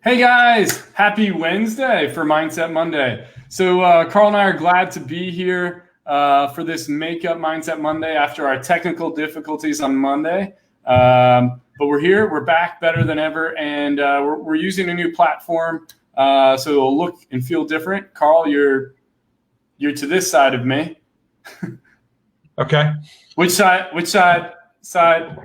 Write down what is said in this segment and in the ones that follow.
Hey guys, happy Wednesday for Mindset Monday. So Carl and I are glad to be here for this Makeup Mindset Monday after our technical difficulties on Monday. But we're here, we're back better than ever, and we're using a new platform so it'll look and feel different. Carl, you're to this side of me. Okay. Which side? Which side? Side.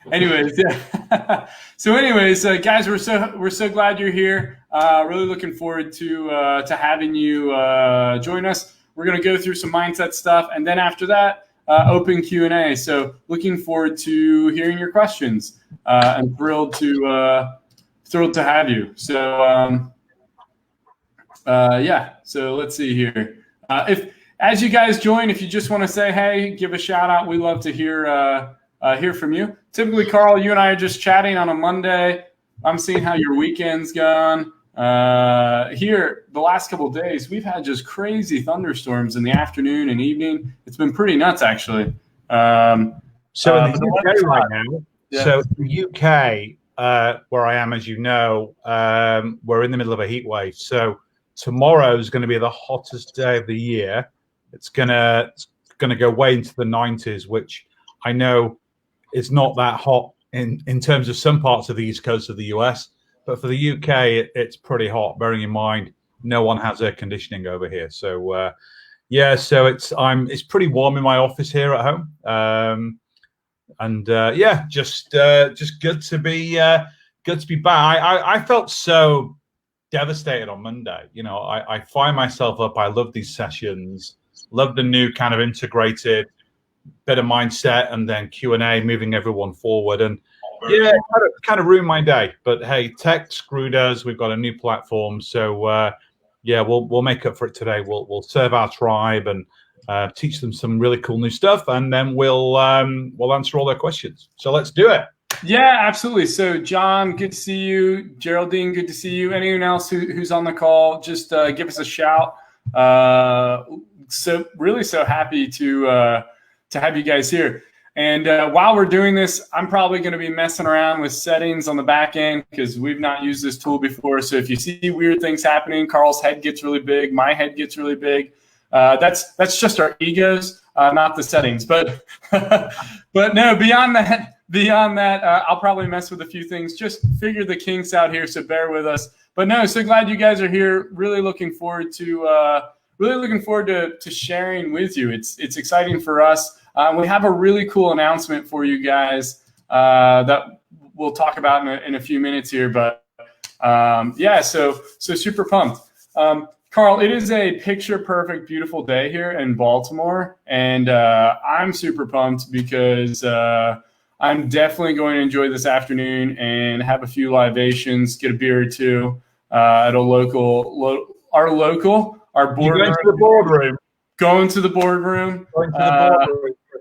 Anyways, yeah. Anyways, guys, we're so glad you're here. Really looking forward to having you join us. We're gonna go through some mindset stuff, and then after that, open Q&A. So looking forward to hearing your questions. And thrilled to have you. So yeah. So let's see here. If as you guys join, if you just want to say hey, give a shout out. We love to hear from you. Typically, Carl, you and I are just chatting on a Monday. I'm seeing how your weekend's gone. Here, the last couple of days, we've had just crazy thunderstorms in the afternoon and evening. It's been pretty nuts, actually. So in the UK right now, yeah. So the UK, where I am, as you know, we're in the middle of a heat wave. So tomorrow is going to be the hottest day of the year. It's gonna go way into the 90s, which I know is not that hot in terms of some parts of the east coast of the US, but for the UK, it's pretty hot. Bearing in mind, no one has air conditioning over here. So yeah, so it's pretty warm in my office here at home, and yeah, just good to be back. I felt so devastated on Monday. You know, I find myself up. I love these sessions. Love the new kind of integrated bit of mindset and then Q&A, moving everyone forward. And yeah, it kind of ruined my day. But hey, tech screwed us. We've got a new platform, so yeah, we'll make up for it today. We'll serve our tribe and teach them some really cool new stuff, and then we'll answer all their questions. So let's do it. Yeah, absolutely. So John, good to see you. Geraldine, good to see you. Anyone else who's on the call, just give us a shout. So really so happy to have you guys here. And while we're doing this, I'm probably going to be messing around with settings on the back end because we've not used this tool before. So if you see weird things happening, Carl's head gets really big, my head gets really big. That's just our egos, not the settings. But but no, beyond that, I'll probably mess with a few things. Just figure the kinks out here, so bear with us. But no, so glad you guys are here. Really looking forward to sharing with you. It's exciting for us. We have a really cool announcement for you guys that we'll talk about in a few minutes here. But yeah, so super pumped. Carl, it is a picture perfect, beautiful day here in Baltimore, and I'm super pumped because I'm definitely going to enjoy this afternoon and have a few libations, get a beer or two at a our boardroom. Going to the boardroom. Going to the boardroom for a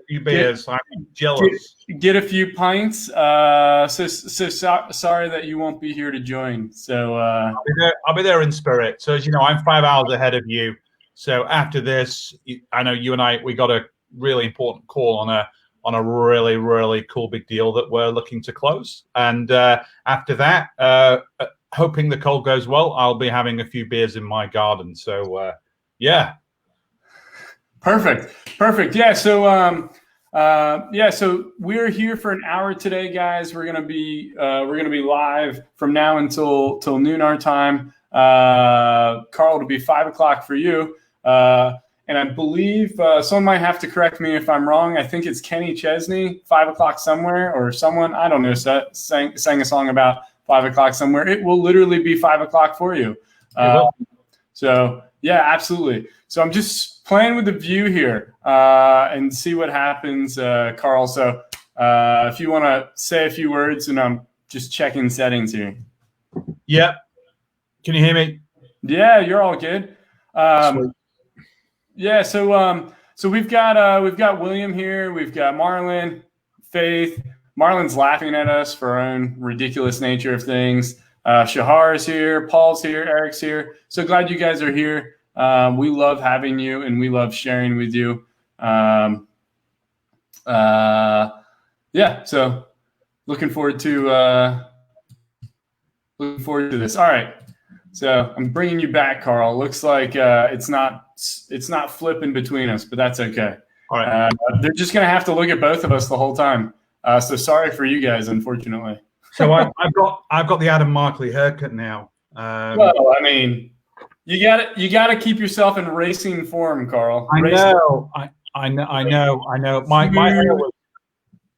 few beers. I'm jealous. Get a few pints. So sorry that you won't be here to join. So I'll be there in spirit. So as you know, I'm 5 hours ahead of you. So after this, I know you and we got a really important call on a really, really cool big deal that we're looking to close. And after that, hoping the call goes well, I'll be having a few beers in my garden. So yeah. Perfect. Yeah. So so we're here for an hour today, guys. We're gonna be live from now until noon our time. Carl, it'll be 5 o'clock for you. And I believe someone might have to correct me if I'm wrong. I think it's Kenny Chesney, 5 o'clock somewhere, or someone, I don't know, sang a song about 5 o'clock somewhere. It will literally be 5 o'clock for you. So yeah, absolutely. So I'm just playing with the view here and see what happens, Carl. So if you want to say a few words, and I'm just checking settings here. Yep. Can you hear me? Yeah, you're all good. Yeah, so we've got William here, we've got Marlon, Faith. Marlon's laughing at us for our own ridiculous nature of things. Shahar's here, Paul's here, Eric's here. So glad you guys are here. We love having you, and we love sharing with you. Yeah, so looking forward to Looking forward to this. All right. So I'm bringing you back, Carl. Looks like it's not flipping between us, but that's okay. All right. They're just going to have to look at both of us the whole time. So sorry for you guys, unfortunately. So I've got the Adam Markley haircut now. Well, I mean, you got to keep yourself in racing form, Carl. I know. My hair was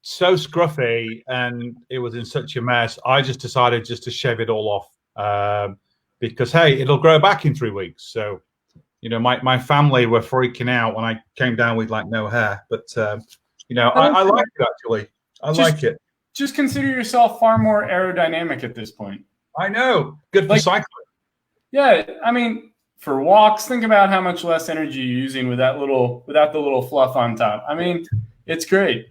so scruffy and it was in such a mess. I just decided just to shave it all off because, hey, it'll grow back in 3 weeks. So, you know, my family were freaking out when I came down with like no hair. But, you know, I like it, actually. I like it. Just consider yourself far more aerodynamic at this point. I know. Good for cycling. Yeah. I mean, for walks, think about how much less energy you're using without the little fluff on top. I mean, it's great.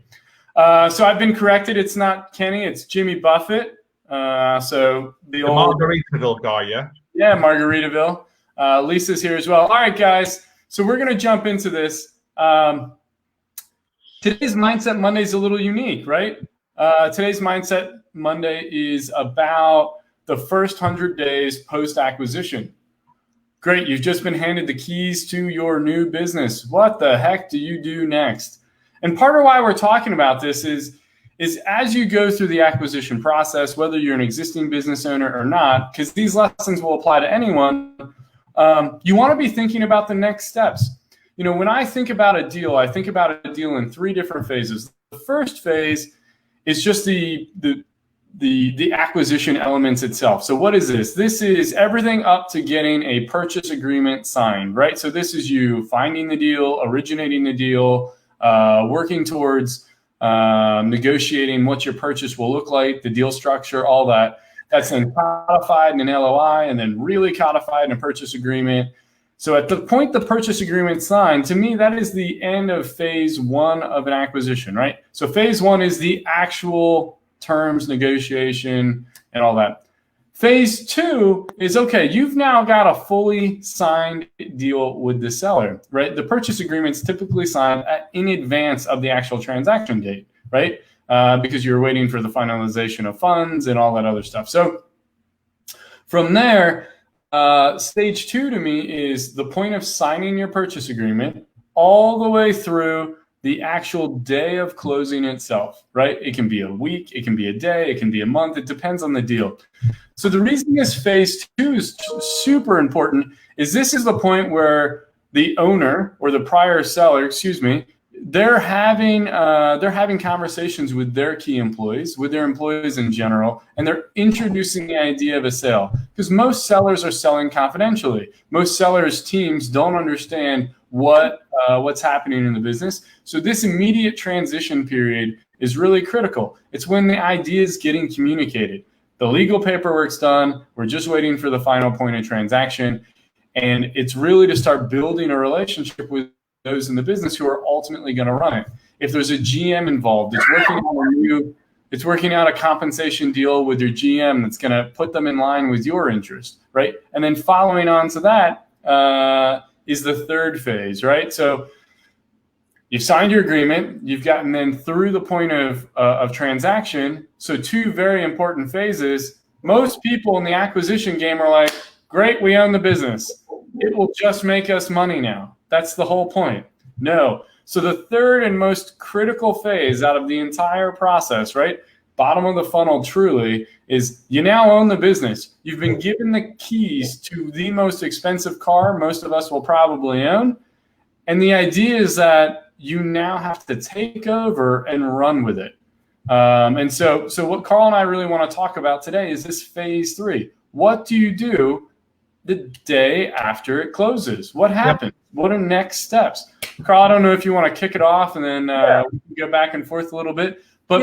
So I've been corrected. It's not Kenny. It's Jimmy Buffett. So the old Margaritaville guy, yeah? Yeah, Margaritaville. Lisa's here as well. All right, guys. So we're going to jump into this. Today's Mindset Monday is a little unique, right? Today's Mindset Monday is about the first 100 days post-acquisition. Great. You've just been handed the keys to your new business. What the heck do you do next? And part of why we're talking about this is as you go through the acquisition process, whether you're an existing business owner or not, because these lessons will apply to anyone, you want to be thinking about the next steps. You know, when I think about a deal, I think about a deal in 3 different phases. The first phase is just the acquisition elements itself. So what is this? This is everything up to getting a purchase agreement signed, right? So this is you finding the deal, originating the deal, working towards negotiating what your purchase will look like, the deal structure, all that. That's then codified in an LOI and then really codified in a purchase agreement. So at the point the purchase agreement signed, to me, that is the end of phase 1 of an acquisition, right? So phase 1 is the actual terms, negotiation, and all that. Phase 2 is, okay, you've now got a fully signed deal with the seller, right? The purchase agreement's typically signed in advance of the actual transaction date, right? Because you're waiting for the finalization of funds and all that other stuff. So from there, stage 2 to me is the point of signing your purchase agreement all the way through the actual day of closing itself, right? It can be a week, it can be a day, it can be a month. It depends on the deal. So the reason this phase 2 is super important is this is the point where the owner or the prior seller, they're having conversations with their key employees, with their employees in general, and they're introducing the idea of a sale. Because most sellers are selling confidentially. Most sellers' teams don't understand what's happening in the business. So this immediate transition period is really critical. It's when the idea is getting communicated. The legal paperwork's done. We're just waiting for the final point of transaction. And it's really to start building a relationship with those in the business who are ultimately going to run it. If there's a GM involved, it's working out a compensation deal with your GM that's going to put them in line with your interest, right? And then following on to that is the third phase, right? So you've signed your agreement, you've gotten then through the point of transaction. So 2 very important phases. Most people in the acquisition game are like, great, we own the business. It will just make us money now. That's the whole point. No. So the third and most critical phase out of the entire process, right? Bottom of the funnel truly is you now own the business. You've been given the keys to the most expensive car most of us will probably own. And the idea is that you now have to take over and run with it. And so what Carl and I really want to talk about today is this phase 3. What do you do the day after it closes? What happens? Yep. What are next steps? Carl, I don't know if you want to kick it off and then we can go back and forth a little bit. But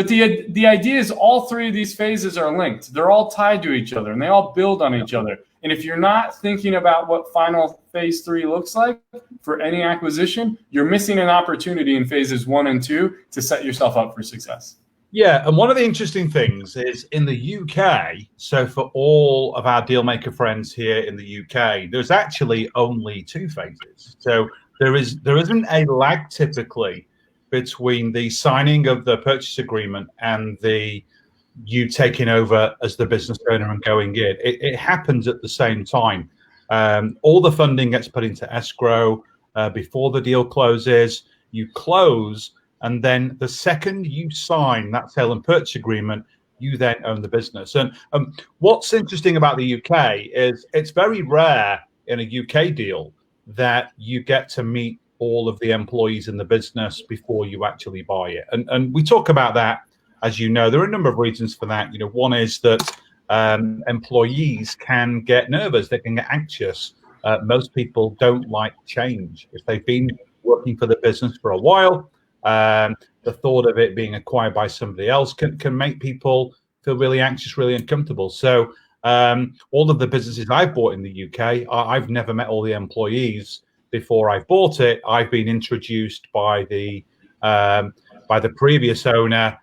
the idea is all 3 of these phases are linked. They're all tied to each other and they all build on each other. And if you're not thinking about what final phase 3 looks like for any acquisition, you're missing an opportunity in phases 1 and 2 to set yourself up for success. Yeah, and one of the interesting things is in the UK, so for all of our Dealmaker friends here in the UK, there's actually only 2 phases. So there isn't a lag typically between the signing of the purchase agreement and the you taking over as the business owner and going in. It happens at the same time. All the funding gets put into escrow before the deal closes. You close, and then the second you sign that sale and purchase agreement, you then own the business. And what's interesting about the UK is it's very rare in a UK deal that you get to meet all of the employees in the business before you actually buy it. And we talk about that. As you know, there are a number of reasons for that. One is that employees can get nervous, they can get anxious. Most people don't like change. If they've been working for the business for a while, the thought of it being acquired by somebody else can make people feel really anxious, really uncomfortable. So all of the businesses I've bought in the UK, I've never met all the employees before I've bought it. I've been introduced by the previous owner,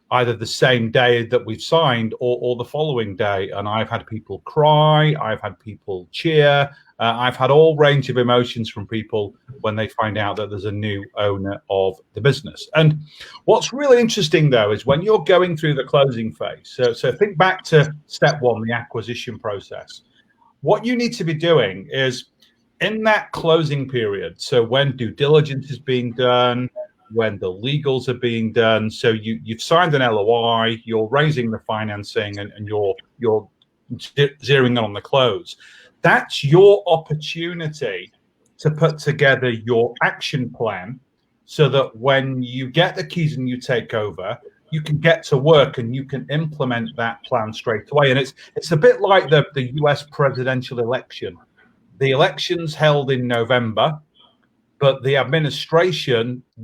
either the same day that we've signed or the following day. And I've had people cry, I've had people cheer, I've had all range of emotions from people when they find out that there's a new owner of the business. And what's really interesting, though, is when you're going through the closing phase. So think back to step one, the acquisition process. What you need to be doing is in that closing period, so when due diligence is being done, when the legals are being done, so you've signed an LOI, you're raising the financing, and you're zeroing in on the close. That's your opportunity to put together your action plan so that when you get the keys and you take over, you can get to work and you can implement that plan straight away. And it's a bit like the US presidential election. The election's held in November, but the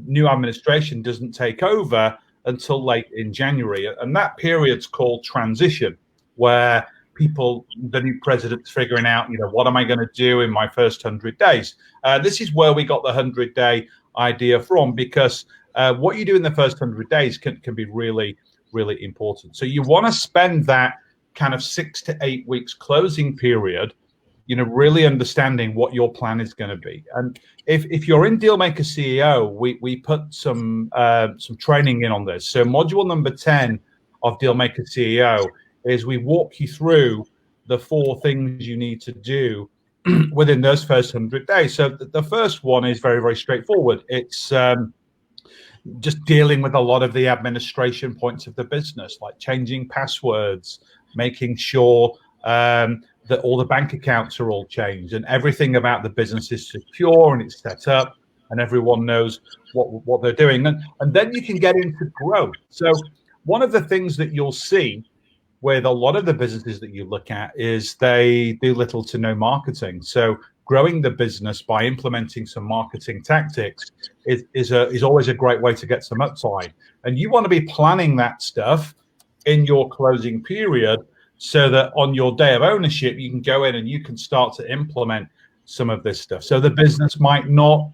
new administration doesn't take over until late in January. And that period's called transition, where the new president's figuring out, what am I going to do in my first 100 days? This is where we got the 100-day idea from, because what you do in the first 100 days can be really, really important. So you want to spend that kind of 6 to 8 weeks closing period, really understanding what your plan is going to be. And if you're in Dealmaker CEO, we put some training in on this. So module number 10 of Dealmaker CEO is we walk you through the 4 things you need to do within those first 100 days. So the first one is very, very straightforward. It's just dealing with a lot of the administration points of the business, like changing passwords, making sure that all the bank accounts are all changed and everything about the business is secure and it's set up and everyone knows what they're doing. And then you can get into growth. So one of the things that you'll see with a lot of the businesses that you look at is they do little to no marketing. So growing the business by implementing some marketing tactics is always a great way to get some upside. And you want to be planning that stuff in your closing period, so that on your day of ownership, you can go in and you can start to implement some of this stuff. So the business might not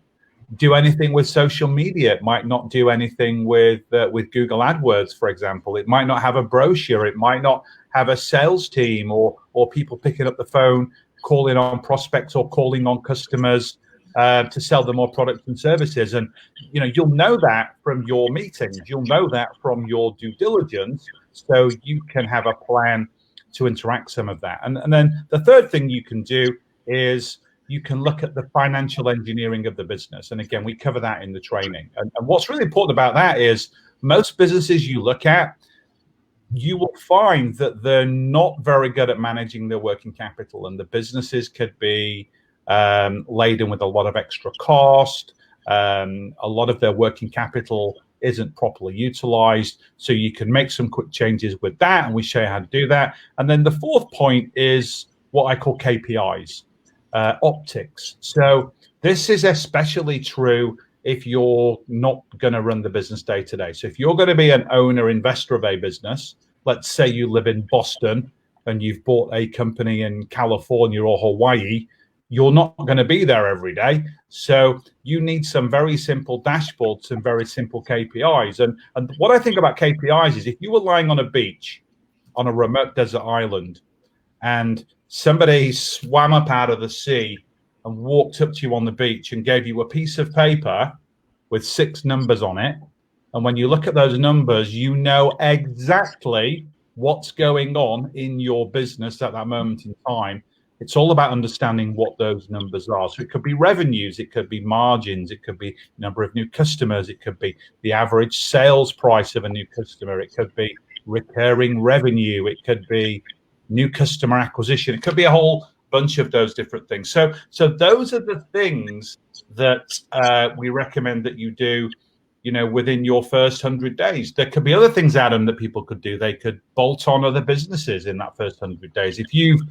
do anything with social media. It might not do anything with Google AdWords, for example. It might not have a brochure. It might not have a sales team or people picking up the phone, calling on prospects or calling on customers to sell them more products and services. And you'll know that from your meetings. You'll know that from your due diligence, so you can have a plan to interact some of that. And then the third thing you can do is you can look at the financial engineering of the business. And again, we cover that in the training. And what's really important about that is most businesses you look at, you will find that they're not very good at managing their working capital. And the businesses could be laden with a lot of extra cost. A lot of their working capital isn't properly utilized. So you can make some quick changes with that, and we show you how to do that. And then the fourth point is what I call KPIs, optics. So this is especially true if you're not going to run the business day to day. So if you're going to be an owner, investor of a business, let's say you live in Boston and you've bought a company in California or Hawaii, you're not going to be there every day. So you need some very simple dashboards, some very simple KPIs. And what I think about KPIs is if you were lying on a beach on a remote desert island and somebody swam up out of the sea and walked up to you on the beach and gave you a piece of paper with 6 numbers on it And when you look at those numbers, you know exactly what's going on in your business at that moment in time. It's all about understanding what those numbers are. So it could be revenues, it could be margins, it could be number of new customers, it could be the average sales price of a new customer, it could be recurring revenue, it could be new customer acquisition, it could be a whole bunch of those different things. So those are the things that we recommend that you do, within your first 100 days. There could be other things, Adam, that people could do. They could bolt on other businesses in that first 100 days. If you've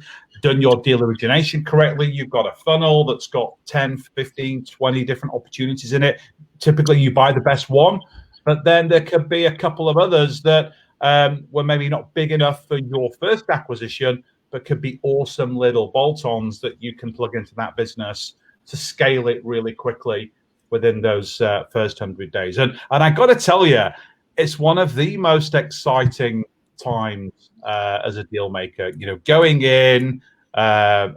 done your deal origination correctly, you've got a funnel that's got 10, 15, 20 different opportunities in it. Typically, you buy the best one, but then there could be a couple of others that were maybe not big enough for your first acquisition, but could be awesome little bolt-ons that you can plug into that business to scale it really quickly within those first 100 days. And I got to tell you, it's one of the most exciting times as a deal maker, going in,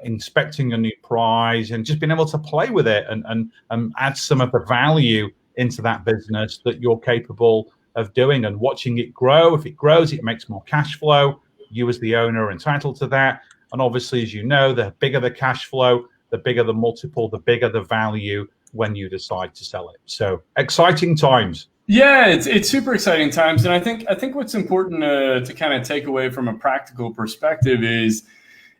inspecting a new prize and just being able to play with it and add some of the value into that business that you're capable of doing and watching it grow. If it grows, it makes more cash flow. You as the owner are entitled to that. And obviously, as you know, the bigger the cash flow, the bigger the multiple, the bigger the value when you decide to sell it. So exciting times. Yeah, it's super exciting times. And I think what's important to kind of take away from a practical perspective is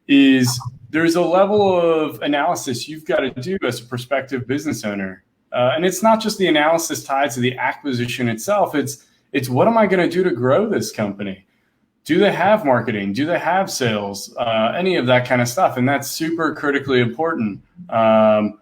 there's a level of analysis you've got to do as a prospective business owner. And it's not just the analysis tied to the acquisition itself. It's what am I going to do to grow this company? Do they have marketing? Do they have sales? Any of that kind of stuff. And that's super critically important. And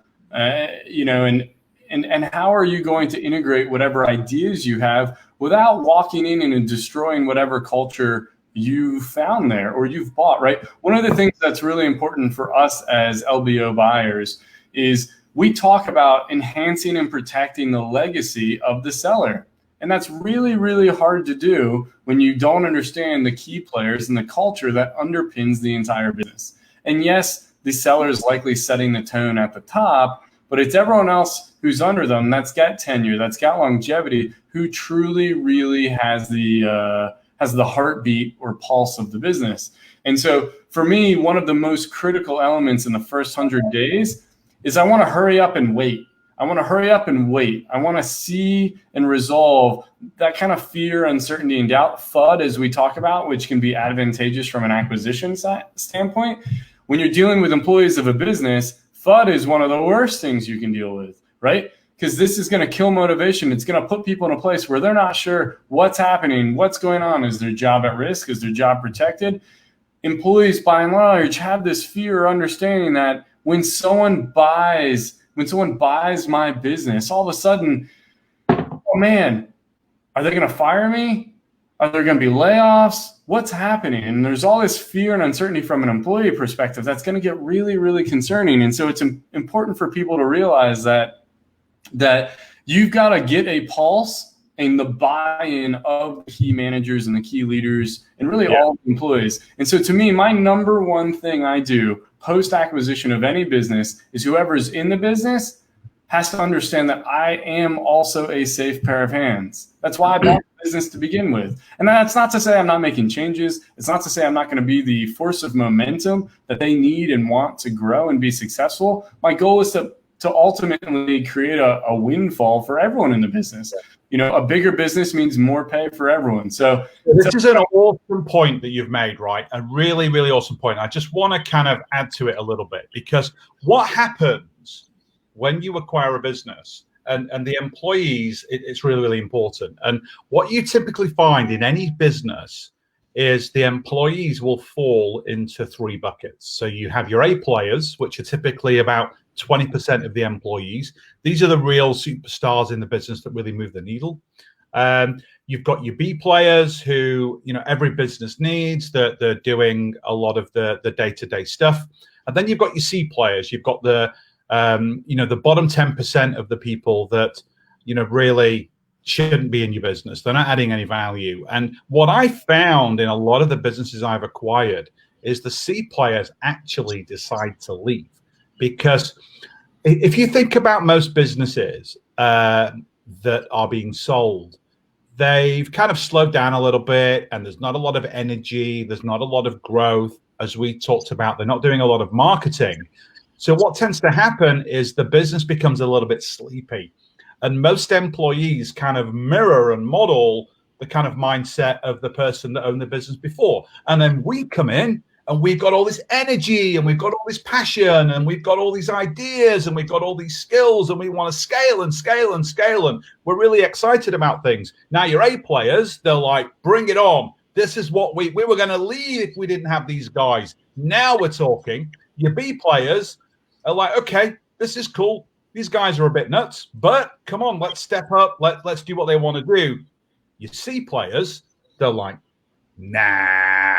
how are you going to integrate whatever ideas you have without walking in and destroying whatever culture you found there or you've bought, right? One of the things that's really important for us as LBO buyers is we talk about enhancing and protecting the legacy of the seller. And that's really, really hard to do when you don't understand the key players and the culture that underpins the entire business. And yes, the seller is likely setting the tone at the top, but it's everyone else who's under them that's got tenure, that's got longevity, who truly, really has the heartbeat or pulse of the business. And so for me, one of the most critical elements in the first 100 days is I want to hurry up and wait. I want to hurry up and wait. I want to see and resolve that kind of fear, uncertainty, and doubt, FUD, as we talk about, which can be advantageous from an acquisition standpoint. When you're dealing with employees of a business, FUD is one of the worst things you can deal with, right? Because this is going to kill motivation. It's going to put people in a place where they're not sure what's happening, what's going on. Is their job at risk? Is their job protected? Employees, by and large, have this fear or understanding that when someone buys my business, all of a sudden, oh man, are they going to fire me? Are there going to be layoffs? What's happening? And there's all this fear and uncertainty from an employee perspective that's going to get really, really concerning. And so it's important for people to realize that you've got to get a pulse and the buy-in of the key managers and the key leaders and really all the employees. And so to me, my number one thing I do post-acquisition of any business is whoever's in the business has to understand that I am also a safe pair of hands. That's why I bought the business to begin with. And that's not to say I'm not making changes. It's not to say I'm not going to be the force of momentum that they need and want to grow and be successful. My goal is to ultimately create a windfall for everyone in the business. A bigger business means more pay for everyone. So this is an awesome point that you've made, right? A really, really awesome point. I just want to kind of add to it a little bit, because what happens when you acquire a business and the employees, it's really, really important. And what you typically find in any business is the employees will fall into three buckets. So you have your A players, which are typically about 20% of the employees. These are the real superstars in the business that really move the needle. You've got your B players who, every business needs, that they're doing a lot of the day-to-day stuff. And then you've got your C players. You've got the bottom 10% of the people that, really shouldn't be in your business. They're not adding any value. And what I found in a lot of the businesses I've acquired is the C players actually decide to leave. Because if you think about most businesses that are being sold, they've kind of slowed down a little bit, and there's not a lot of energy. There's not a lot of growth. As we talked about, they're not doing a lot of marketing. So what tends to happen is the business becomes a little bit sleepy. And most employees kind of mirror and model the kind of mindset of the person that owned the business before. And then we come in and we've got all this energy and we've got all this passion and we've got all these ideas and we've got all these skills and we want to scale and scale and scale. And we're really excited about things. Now your A players, they're like, bring it on. This is what we were going to leave if we didn't have these guys. Now we're talking. Your B players are like, okay, this is cool. These guys are a bit nuts, but come on, let's step up. Let's do what they want to do. Your C players, they're like, nah,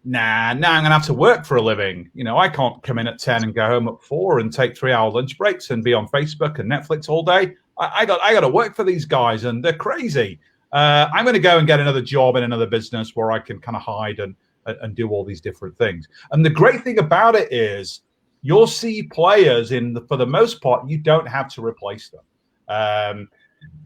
I'm going to have to work for a living. You know, I can't come in at 10 and go home at 4 and take 3-hour lunch breaks and be on Facebook and Netflix all day. I got to work for these guys and they're crazy. I'm going to go and get another job in another business where I can kind of hide and do all these different things. And the great thing about it is your C players, for the most part, you don't have to replace them.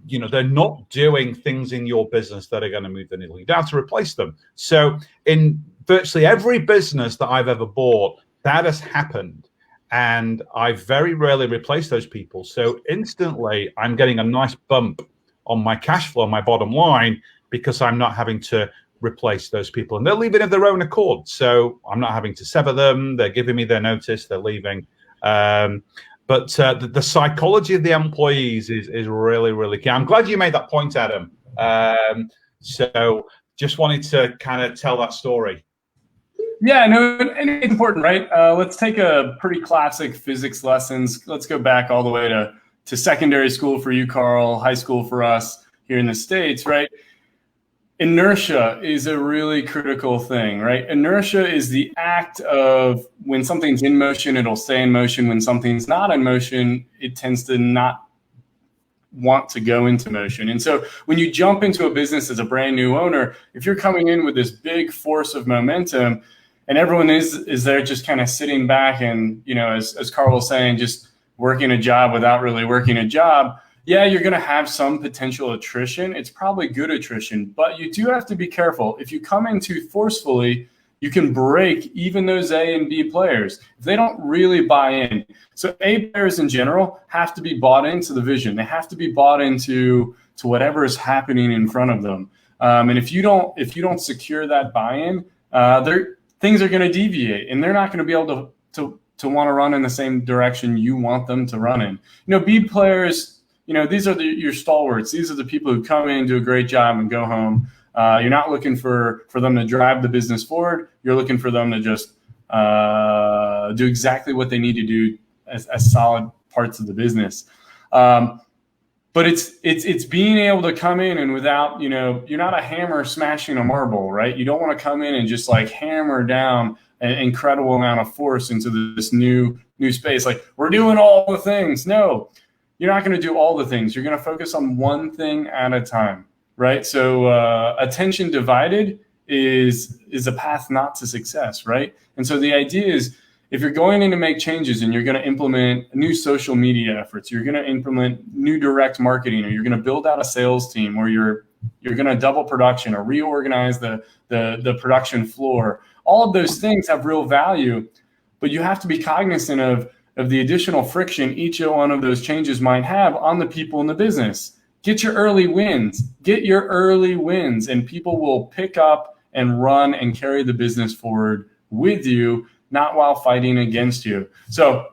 You know, they're not doing things in your business that are going to move the needle. You don't have to replace them. So in virtually every business that I've ever bought, that has happened. And I very rarely replace those people. So instantly, I'm getting a nice bump on my cash flow, my bottom line, because I'm not having to replace those people. And they're leaving of their own accord. So I'm not having to sever them. They're giving me their notice. They're leaving. But the psychology of the employees is really, really key. I'm glad you made that point, Adam. So just wanted to kind of tell that story. Yeah, no, and it's important, right? Let's take a pretty classic physics lessons. Let's go back all the way to secondary school for you, Carl, high school for us here in the States, right? Inertia is a really critical thing, right? Inertia is the act of when something's in motion, it'll stay in motion. When something's not in motion, it tends to not want to go into motion. And so when you jump into a business as a brand new owner, if you're coming in with this big force of momentum and everyone is there just kind of sitting back and, you know, as Carl was saying, just working a job without really working a job, yeah, you're going to have some potential attrition. It's probably good attrition, but you do have to be careful. If you come in too forcefully, you can break even those A and B players if they don't really buy in. So A players in general have to be bought into the vision. They have to be bought into whatever is happening in front of them. And if you don't secure that buy-in, things are going to deviate, and they're not going to be able to want to run in the same direction you want them to run in. You know, B players, you know, these are your stalwarts. These are the people who come in, do a great job, and go home. You're not looking for them to drive the business forward. You're looking for them to just do exactly what they need to do as solid parts of the business. But it's being able to come in and without, you know, you're not a hammer smashing a marble, right? You don't want to come in and just like hammer down an incredible amount of force into this new space. Like, we're doing all the things. No. You're not going to do all the things. You're going to focus on one thing at a time, right? So attention divided is a path not to success, right? And so the idea is if you're going in to make changes and you're going to implement new social media efforts, you're going to implement new direct marketing, or you're going to build out a sales team, or you're going to double production or reorganize the production floor. All of those things have real value, but you have to be cognizant of the additional friction each one of those changes might have on the people in the business. Get your early wins. And people will pick up and run and carry the business forward with you, not while fighting against you. So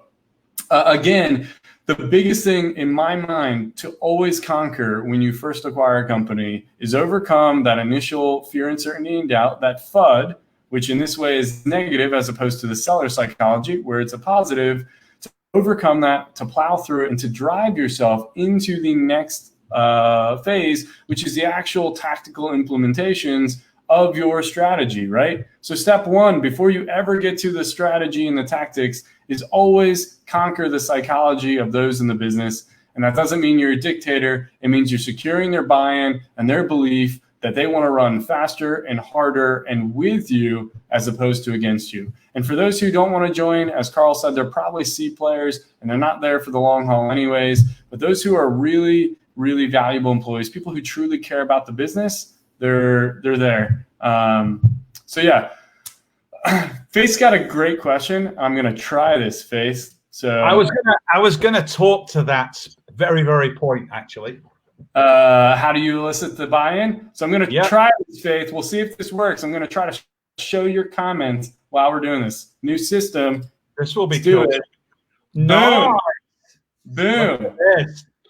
again, the biggest thing in my mind to always conquer when you first acquire a company is overcome that initial fear, uncertainty, and doubt, that FUD, which in this way is negative as opposed to the seller psychology, where it's a positive. Overcome that, to plow through it, and to drive yourself into the next phase, which is the actual tactical implementations of your strategy, right? So step one, before you ever get to the strategy and the tactics, is always conquer the psychology of those in the business. And that doesn't mean you're a dictator. It means you're securing their buy-in and their belief that they want to run faster and harder and with you as opposed to against you. And for those who don't want to join, as Carl said, they're probably C players and they're not there for the long haul anyways. But those who are really, really valuable employees, people who truly care about the business, they're there. So yeah, Faith's got a great question. I'm gonna try this, Faith. So I was gonna talk to that very, very point actually. How do you elicit the buy-in? So I'm gonna try this, Faith. We'll see if this works. I'm gonna try to show your comments while we're doing this. New system. This will be Let's cool. do it. No. Boom.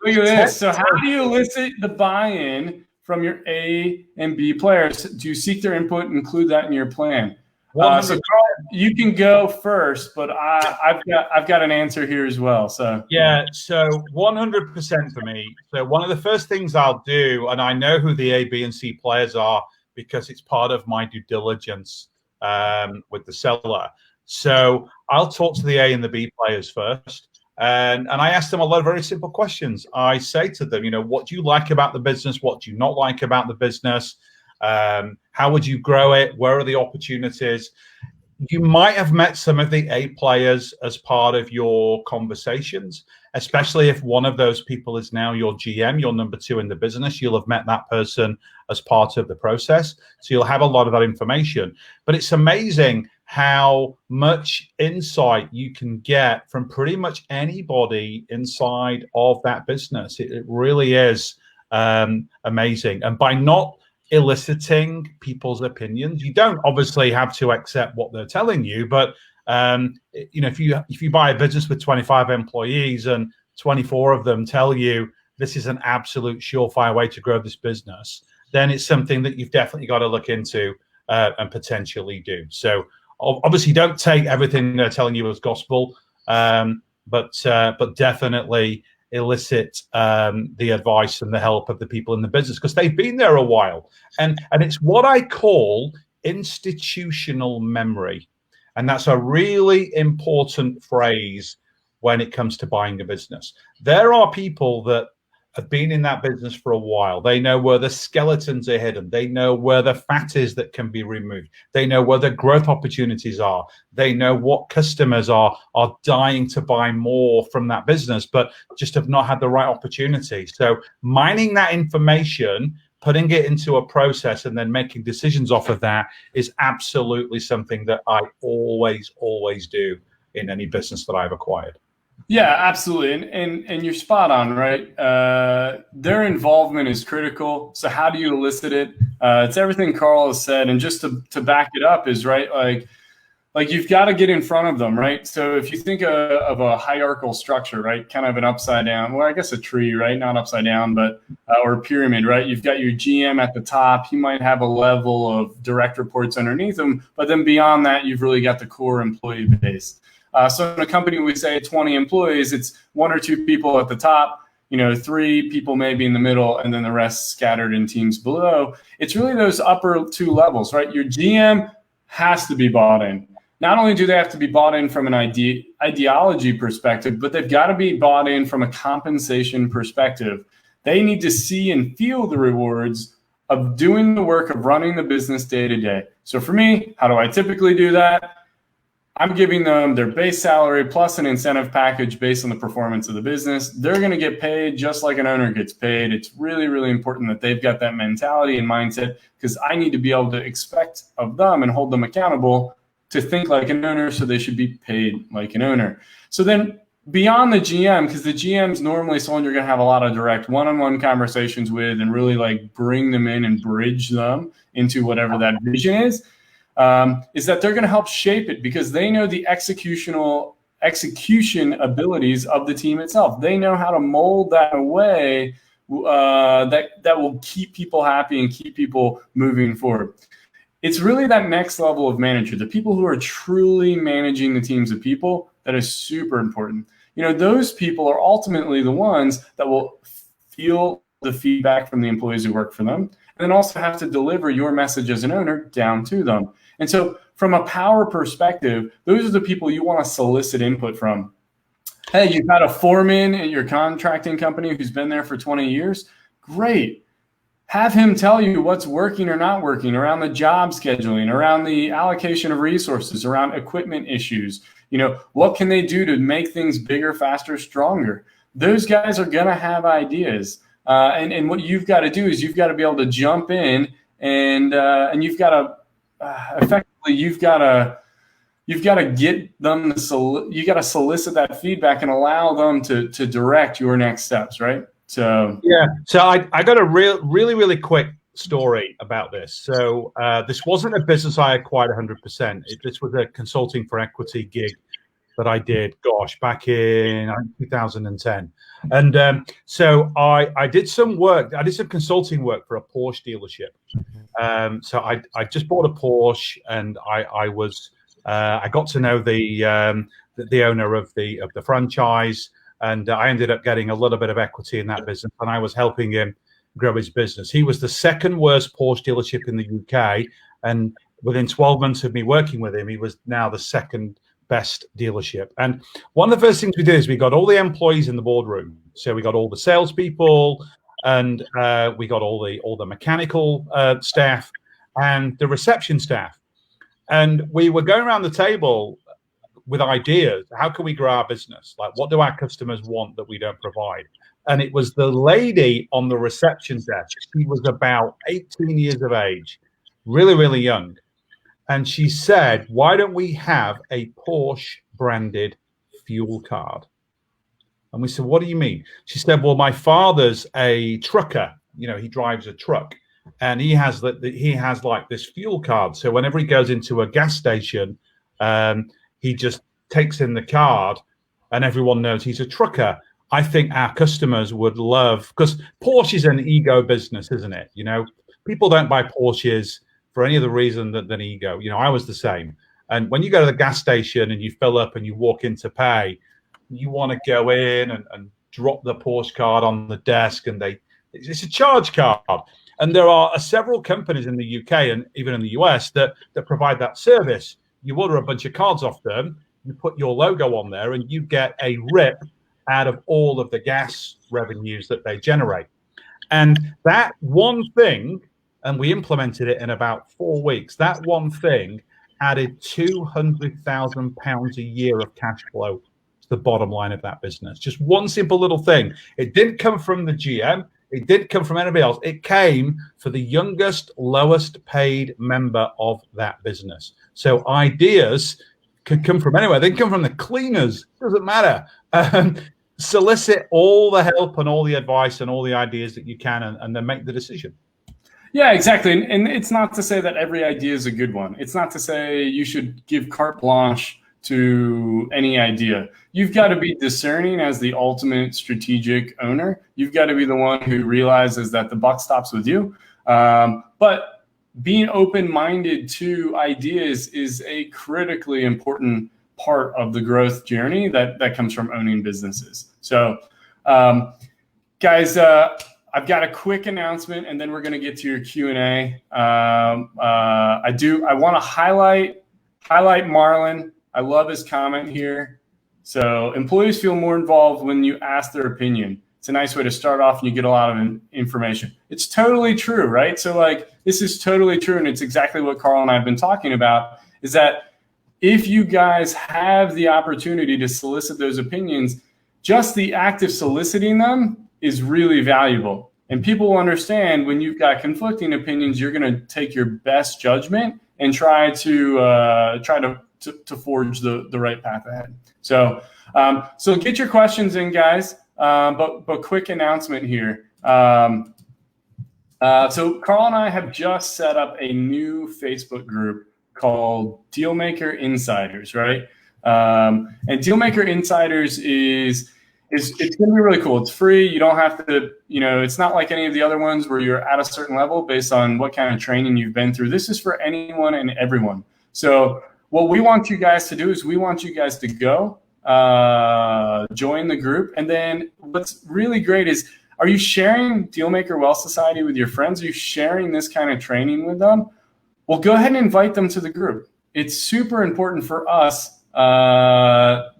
Look at this. So how do you elicit the buy-in from your A and B players? Do you seek their input and include that in your plan? So Carl, you can go first, but I've got an answer here as well. So yeah, so 100% for me. So one of the first things I'll do, and I know who the A, B, and C players are because it's part of my due diligence with the seller. So I'll talk to the A and the B players first. And I ask them a lot of very simple questions. I say to them, what do you like about the business? What do you not like about the business? How would you grow it? Where are the opportunities? You might have met some of the A players as part of your conversations, especially if one of those people is now your GM, your number 2 in the business. You'll have met that person as part of the process. So you'll have a lot of that information. But it's amazing how much insight you can get from pretty much anybody inside of that business. It really is amazing. And by not eliciting people's opinions, you don't obviously have to accept what they're telling you, but if you buy a business with 25 employees and 24 of them tell you this is an absolute surefire way to grow this business, then it's something that you've definitely got to look into and potentially do. So obviously don't take everything they're telling you as gospel, but definitely elicit the advice and the help of the people in the business because they've been there a while. And it's what I call institutional memory. And that's a really important phrase when it comes to buying a business. There are people that have been in that business for a while. They know where the skeletons are hidden. They know where the fat is that can be removed. They know where the growth opportunities are. They know what customers are dying to buy more from that business, but just have not had the right opportunity. So mining that information, putting it into a process and then making decisions off of that is absolutely something that I always do in any business that I've acquired. Yeah, absolutely. And you're spot on, right? Their involvement is critical. So how do you elicit it? It's everything Carl has said. And just to back it up is, right, like you've got to get in front of them, right? So if you think of a hierarchical structure, right, kind of an upside down, well, I guess a tree, right? Not upside down, but or a pyramid, right? You've got your GM at the top. He might have a level of direct reports underneath him, but then beyond that, you've really got the core employee base. So in a company, we say 20 employees, it's 1 or 2 people at the top, 3 people maybe in the middle, and then the rest scattered in teams below. It's really those upper 2 levels, right? Your GM has to be bought in. Not only do they have to be bought in from an ideology perspective, but they've got to be bought in from a compensation perspective. They need to see and feel the rewards of doing the work of running the business day to day. So for me, how do I typically do that? I'm giving them their base salary plus an incentive package based on the performance of the business. They're going to get paid just like an owner gets paid. It's really, really important that they've got that mentality and mindset because I need to be able to expect of them and hold them accountable to think like an owner, so they should be paid like an owner. So then beyond the GM, because the GM's normally someone you're going to have a lot of direct one-on-one conversations with and really like bring them in and bridge them into whatever that vision is that they're going to help shape it because they know the execution abilities of the team itself. They know how to mold that away that will keep people happy and keep people moving forward. It's really that next level of manager, the people who are truly managing the teams of people, that is super important. Those people are ultimately the ones that will feel the feedback from the employees who work for them, and then also have to deliver your message as an owner down to them. And so from a power perspective, those are the people you want to solicit input from. Hey, you've got a foreman at your contracting company who's been there for 20 years. Great. Have him tell you what's working or not working around the job scheduling, around the allocation of resources, around equipment issues. What can they do to make things bigger, faster, stronger? Those guys are going to have ideas. And what you've got to do is you've got to be able to jump in and you've got to effectively you've got to get them you got to solicit that feedback and allow them to direct your next steps, right? So yeah, so I got a really quick story about this. So this wasn't a business I acquired 100%. This was a consulting for equity gig that I did, back in 2010. And so I did some work. I did some consulting work for a Porsche dealership. So I just bought a Porsche, and I got to know the owner of the franchise, and I ended up getting a little bit of equity in that business, and I was helping him grow his business. He was the second worst Porsche dealership in the UK, and within 12 months of me working with him, he was now the second best dealership. And one of the first things we did is we got all the employees in the boardroom. So we got all the salespeople, and we got all the mechanical staff and the reception staff. And we were going around the table with ideas. How can we grow our business? Like, what do our customers want that we don't provide? And it was the lady on the reception desk. She was about 18 years of age, really young. And she said, why don't we have a Porsche branded fuel card? And we said, what do you mean? She said, well, my father's a trucker. He drives a truck, and he has like this fuel card. So whenever he goes into a gas station, he just takes in the card, and everyone knows he's a trucker. I think our customers would love, because Porsche is an ego business, isn't it? People don't buy Porsches for any other reason than ego. I was the same. And when you go to the gas station and you fill up and you walk in to pay, you want to go in and drop the Porsche card on the desk, and it's a charge card. And there are several companies in the UK and even in the US that provide that service. You order a bunch of cards off them, you put your logo on there, and you get a rip out of all of the gas revenues that they generate. And that one thing, and we implemented it in about 4 weeks, that one thing added £200,000 a year of cash flow to the bottom line of that business. Just one simple little thing. It didn't come from the GM. It didn't come from anybody else. It came for the youngest, lowest paid member of that business. So ideas can come from anywhere. They can come from the cleaners. Doesn't matter. Solicit all the help and all the advice and all the ideas that you can, and then make the decision. Yeah, exactly. And it's not to say that every idea is a good one. It's not to say you should give carte blanche to any idea. You've got to be discerning as the ultimate strategic owner. You've got to be the one who realizes that the buck stops with you. But being open-minded to ideas is a critically important part of the growth journey that comes from owning businesses. So, guys, I've got a quick announcement, and then we're going to get to your Q&A. I want to highlight Marlon. I love his comment here. So employees feel more involved when you ask their opinion. It's a nice way to start off, and you get a lot of information. It's totally true, right? So this is totally true, and it's exactly what Carl and I have been talking about, is that if you guys have the opportunity to solicit those opinions, just the act of soliciting them is really valuable. And people will understand when you've got conflicting opinions, you're going to take your best judgment and try to forge the right path ahead. So get your questions in, guys. But quick announcement here. So Carl and I have just set up a new Facebook group called Dealmaker Insiders, right? And Dealmaker Insiders it's going to be really cool. It's free. You don't have to, it's not like any of the other ones where you're at a certain level based on what kind of training you've been through. This is for anyone and everyone. So what we want you guys to do is we want you guys to go join the group. And then what's really great is, are you sharing Dealmaker Wealth Society with your friends? Are you sharing this kind of training with them? Well, go ahead and invite them to the group. It's super important for us that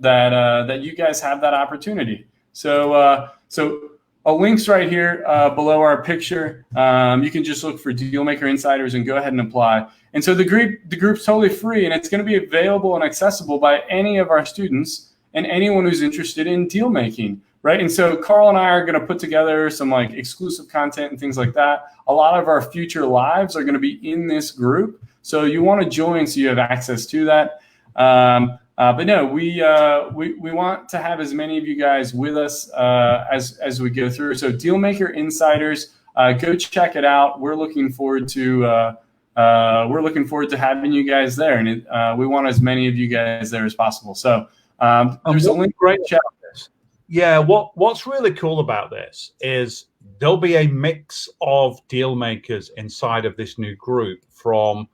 you guys have that opportunity. So a link's right here below our picture. You can just look for Dealmaker Insiders and go ahead and apply. And so the group's totally free, and it's going to be available and accessible by any of our students. and anyone who's interested in deal making, right? And so Carl and I are going to put together some like exclusive content and things like that. A lot of our future lives are going to be in this group. So you want to join so you have access to that. But no, we want to have as many of you guys with us as we go through. So Dealmaker Insiders, go check it out. We're looking forward to having you guys there, and we want as many of you guys there as possible. So there's a link. Great chat. Yeah, what's really cool about this is there'll be a mix of deal makers inside of this new group from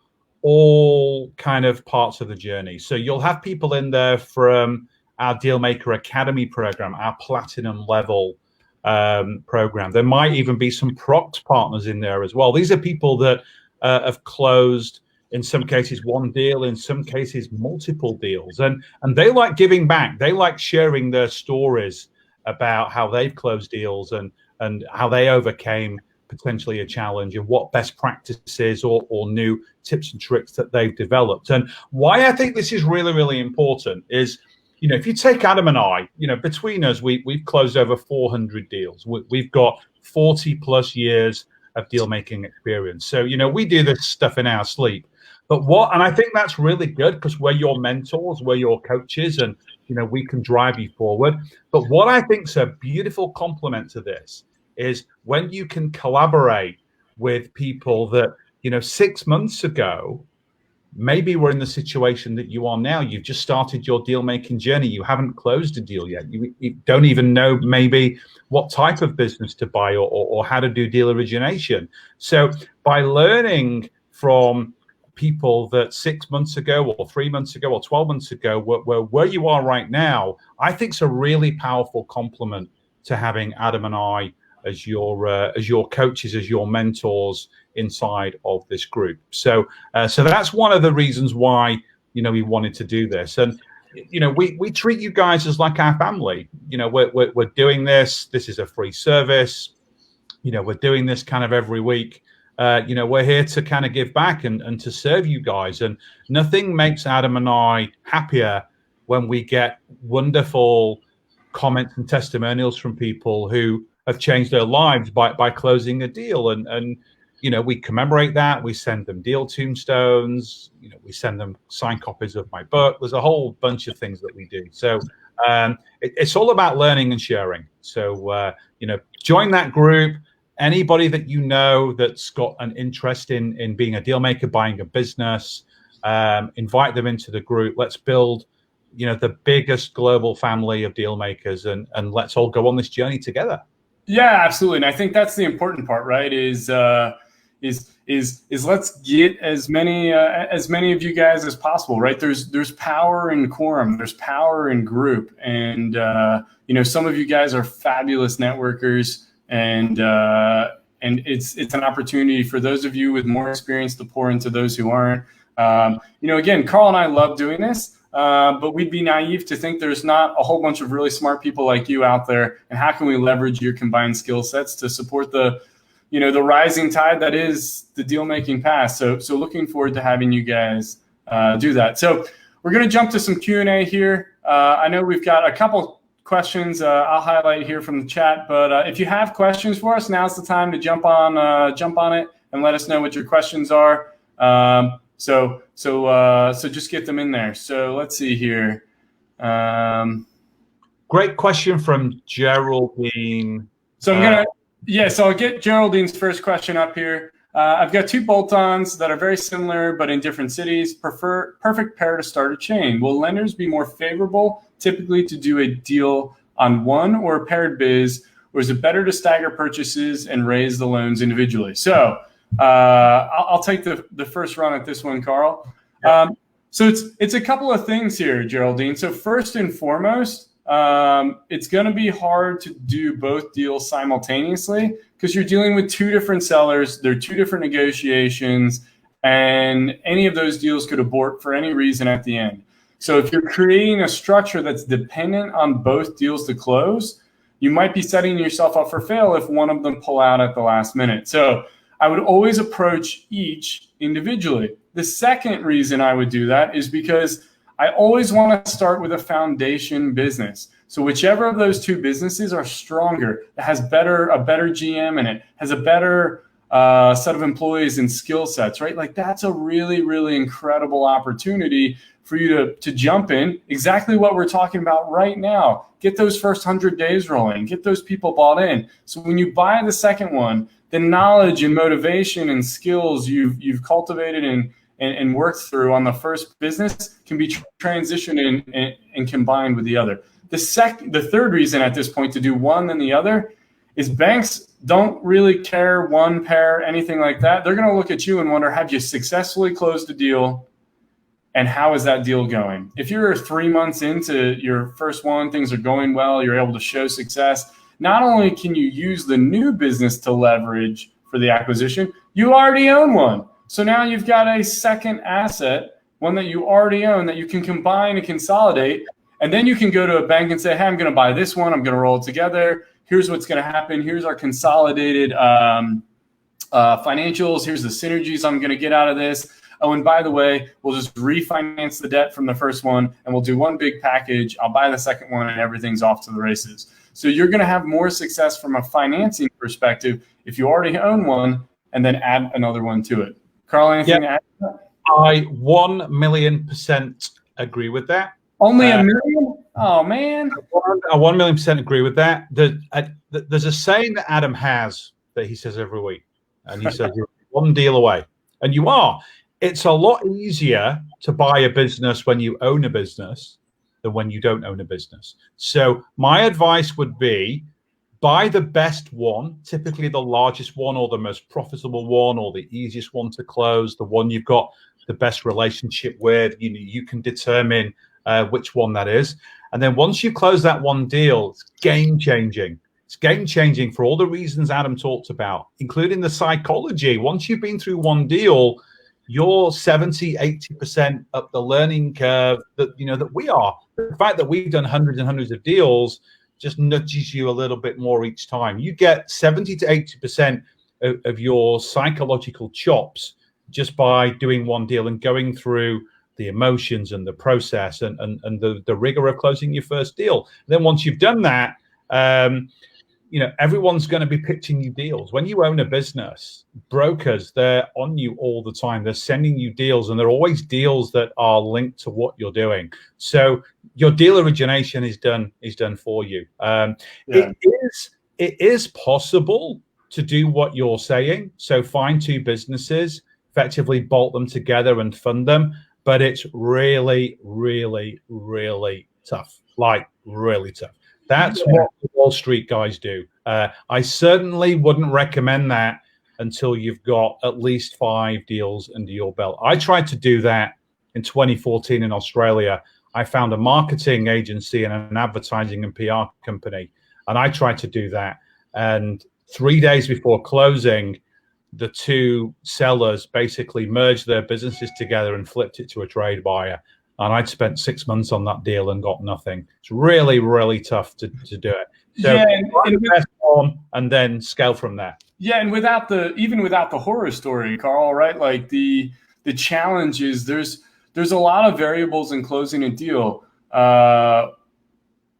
all kind of parts of the journey. So you'll have people in there from our Dealmaker Academy program, our platinum level program. There might even be some Prox partners in there as well. These are people that have closed, in some cases, one deal, in some cases, multiple deals. And they like giving back. They like sharing their stories about how they've closed deals and how they overcame potentially a challenge and what best practices or new tips and tricks that they've developed. And why I think this is really, really important is, if you take Adam and I, between us, we've closed over 400 deals. We've got 40 plus years of deal making experience. So, we do this stuff in our sleep. And I think that's really good because we're your mentors, we're your coaches, and, we can drive you forward. But what I think is a beautiful complement to this is when you can collaborate with people that, 6 months ago, maybe we're in the situation that you are now. You've just started your deal making journey. You haven't closed a deal yet. You don't even know maybe what type of business to buy or how to do deal origination. So by learning from people that 6 months ago or 3 months ago or 12 months ago where you are right now, I think it's a really powerful complement to having Adam and I as your coaches, as your mentors inside of this group. So that's one of the reasons why we wanted to do this. And we treat you guys as like our family. We're doing this. This is a free service. We're doing this kind of every week. We're here to kind of give back and to serve you guys. And nothing makes Adam and I happier when we get wonderful comments and testimonials from people who have changed their lives by closing a deal. And we commemorate that. We send them deal tombstones. We send them signed copies of my book. There's a whole bunch of things that we do. So it's all about learning and sharing. So, join that group. Anybody that that's got an interest in being a deal maker, buying a business, invite them into the group. Let's build, the biggest global family of deal makers, and let's all go on this journey together. Yeah, absolutely. And I think that's the important part, right? Is let's get as many of you guys as possible, right? There's power in quorum, there's power in group, and some of you guys are fabulous networkers, and it's an opportunity for those of you with more experience to pour into those who aren't. Again, Carl and I love doing this. But we'd be naive to think there's not a whole bunch of really smart people like you out there. And how can we leverage your combined skill sets to support the rising tide that is the deal making path? So looking forward to having you guys do that. So we're going to jump to some Q&A here. I know we've got a couple questions I'll highlight here from the chat. But if you have questions for us, now's the time to jump on it and let us know what your questions are. So just get them in there. So let's see here. Great question from Geraldine. So I'll get Geraldine's first question up here. I've got two bolt-ons that are very similar but in different cities. Perfect pair to start a chain. Will lenders be more favorable typically to do a deal on one or a paired biz, or is it better to stagger purchases and raise the loans individually? So I'll take the first run at this one, Carl. So it's a couple of things here, Geraldine. So first and foremost, it's going to be hard to do both deals simultaneously because you're dealing with two different sellers. They're two different negotiations, and any of those deals could abort for any reason at the end. So if you're creating a structure that's dependent on both deals to close, you might be setting yourself up for fail if one of them pull out at the last minute. So I would always approach each individually. The second reason I would do that is because I always want to start with a foundation business. So whichever of those two businesses are stronger, that has a better GM in it, has a better set of employees and skill sets, right? Like that's a really, really incredible opportunity for you to jump in. Exactly what we're talking about right now. Get those first 100 days rolling, get those people bought in. So when you buy the second one, the knowledge and motivation and skills you've cultivated and worked through on the first business can be transitioned and combined with the other. The third reason at this point to do one than the other is banks don't really care one pair, anything like that. They're going to look at you and wonder, have you successfully closed a deal? And how is that deal going? If you're 3 months into your first one, things are going well, you're able to show success, not only can you use the new business to leverage for the acquisition, you already own one. So now you've got a second asset, one that you already own that you can combine and consolidate. And then you can go to a bank and say, hey, I'm going to buy this one. I'm going to roll it together. Here's what's going to happen. Here's our consolidated financials. Here's the synergies I'm going to get out of this. Oh, and by the way, we'll just refinance the debt from the first one and we'll do one big package. I'll buy the second one and everything's off to the races. So you're going to have more success from a financing perspective if you already own one and then add another one to it. Carl, anything to add to that? I 1,000,000% agree with that. Only a million? Oh, man. I 1,000,000% agree with that. There's a saying that Adam has that he says every week. And he says, you're one deal away. And you are. It's a lot easier to buy a business when you own a business than when you don't own a business. So my advice would be buy the best one, typically the largest one or the most profitable one or the easiest one to close, the one you've got the best relationship with. You can determine which one that is. And then once you close that one deal, it's game changing. It's game changing for all the reasons Adam talked about, including the psychology. Once you've been through one deal, you're 70, 80% up the learning curve that we are. The fact that we've done hundreds and hundreds of deals just nudges you a little bit more each time. You get 70 to 80% of your psychological chops just by doing one deal and going through the emotions and the process and the rigor of closing your first deal. Then once you've done that, everyone's going to be pitching you deals. When you own a business, brokers, they're on you all the time. They're sending you deals, and they're always deals that are linked to what you're doing. So your deal origination is done for you. It is possible to do what you're saying. So find two businesses, effectively bolt them together and fund them. But it's really, really, really tough. Like really tough. That's what the Wall Street guys do. I certainly wouldn't recommend that until you've got at least 5 deals under your belt. I tried to do that in 2014 in Australia. I found a marketing agency and an advertising and PR company, and I tried to do that. And 3 days before closing, the two sellers basically merged their businesses together and flipped it to a trade buyer. And I'd spent 6 months on that deal and got nothing. It's really, really tough to do it. So and then scale from there. Yeah, and even without the horror story, Carl, right? Like the challenge is there's a lot of variables in closing a deal.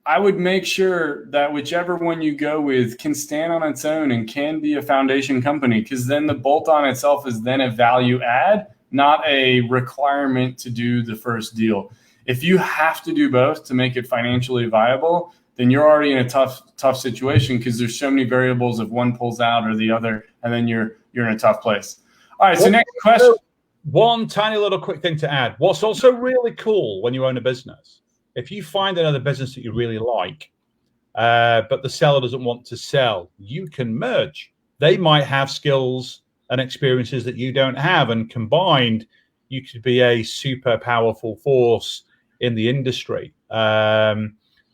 I would make sure that whichever one you go with can stand on its own and can be a foundation company, because then the bolt-on itself is then a value add, not a requirement to do the first deal. If you have to do both to make it financially viable, then you're already in a tough situation, because there's so many variables if one pulls out or the other, and then you're in a tough place. All right, so next question. One tiny little quick thing to add. What's also really cool when you own a business, if you find another business that you really like, but the seller doesn't want to sell, you can merge. They might have skills and experiences that you don't have, and combined, you could be a super powerful force in the industry.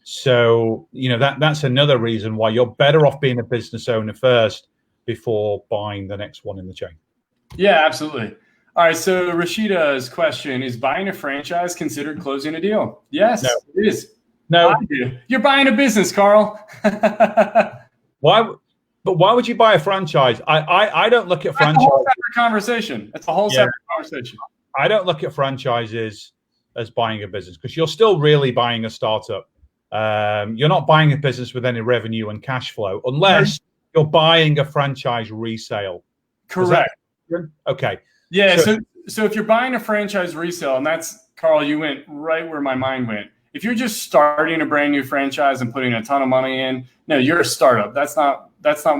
So, that's another reason why you're better off being a business owner first before buying the next one in the chain. Yeah, absolutely. All right, so Rashida's question is: buying a franchise considered closing a deal? Yes, no. It is. No, you're buying a business, Carl. Why? But why would you buy a franchise? I don't look at franchise. That's a whole separate conversation. That's a whole separate conversation. I don't look at franchises as buying a business, because you're still really buying a startup. You're not buying a business with any revenue and cash flow unless you're buying a franchise resale. Correct. Okay. Yeah. So if you're buying a franchise resale, and that's, Carl, you went right where my mind went. If you're just starting a brand new franchise and putting a ton of money in, no, you're a startup. That's not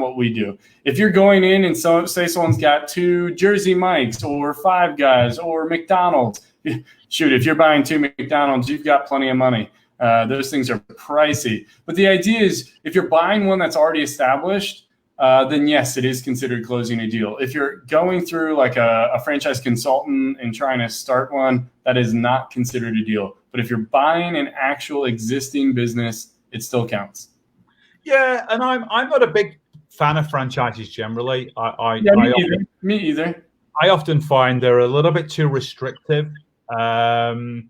what we do. If you're going in and say someone's got 2 Jersey Mike's or 5 Guys or McDonald's, shoot, if you're buying 2 McDonald's, you've got plenty of money. Those things are pricey. But the idea is, if you're buying one that's already established, then yes, it is considered closing a deal. If you're going through like a franchise consultant and trying to start one, that is not considered a deal. But if you're buying an actual existing business, it still counts. Yeah, and I'm not a big fan of franchises generally. Me either. I often find they're a little bit too restrictive. And